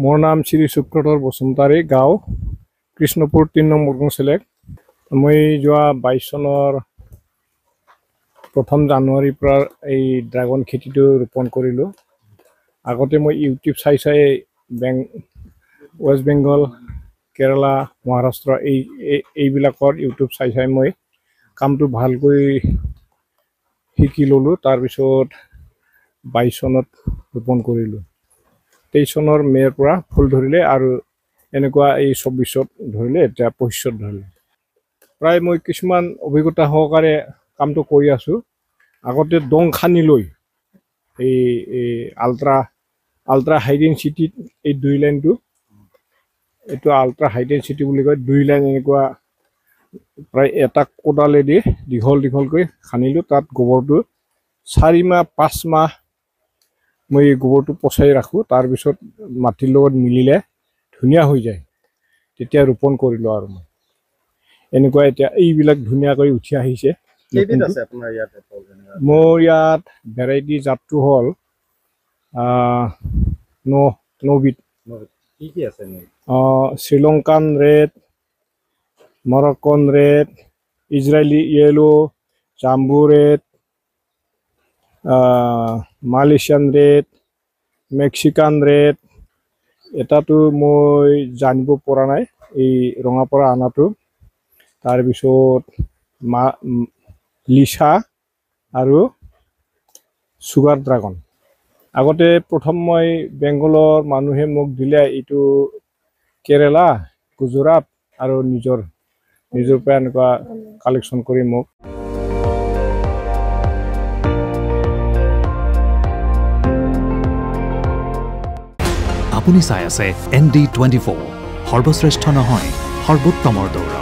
মোৰ নাম শ্ৰী সুব্ৰত বসুমতাৰী, গাঁও কৃষ্ণপুৰ ৩ নং মুৰ্গং চেলেক। মই যোৱা ২২ চনৰ ১ জানুৱাৰীৰ পৰা এই ড্ৰাগন খেতিটো ৰোপণ কৰিলোঁ। আগতে মই ইউটিউব চাই ৱেষ্ট বেংগল, কেৰালা, মহাৰাষ্ট্ৰ এইবিলাকৰ ইউটিউব চাই মই কামটো ভালকৈ শিকি ল'লোঁ। তাৰপিছত ২২ চনত ৰোপণ কৰিলোঁ। ২৩ চনৰ মে'ৰ পৰা ফুল ধৰিলে আৰু এনেকুৱা এই ২৪ত ধৰিলে, এতিয়া ২৫ত ধৰিলে। প্ৰায় মই কিছুমান অভিজ্ঞতা সহকাৰে কামটো কৰি আছোঁ। আগতে দং খান্দি লৈ এই আল্ট্ৰা হাই ডেনচিটিত এই 2 লাইনটো, এইটো আল্ট্ৰা হাই ডেনচিটি বুলি কয়। 2 লাইন এনেকুৱা প্ৰায় এটা কোদালেদি দীঘলকৈ খান্দিলোঁ। তাত গোবৰটো 4 মাহ 5 মাহ মই গোবৰটো পচাই ৰাখোঁ। তাৰপিছত মাটিৰ লগত মিলিলে ধুনীয়া হৈ যায়, তেতিয়া ৰোপণ কৰিলোঁ। আৰু মই এনেকুৱা এতিয়া এইবিলাক ধুনীয়াকৈ উঠি আহিছে। মোৰ ইয়াত ভেৰাইটি জাতটো হ'ল 9 বিধ। কি আছে? Sri Lankan red, Moroccan red, Israeli yellow, jumbo red, Malaysian red, Mexican red. এটাতো মই জানিব পৰা নাই, এই ৰঙা পৰা আনাটো। তাৰপিছত লিচা আৰু চুগাৰ ড্ৰাগন। আগতে প্ৰথম মই বেংগলৰ মানুহে মোক দিলে এইটো কেৰেলা, গুজৰাট আৰু নিজৰ পৰা এনেকুৱা কালেকশ্যন কৰি মোক। আপুনি চাই আছে ND24, সৰ্বশ্ৰেষ্ঠ নহয় সৰ্বোত্তমৰ দৌৰ।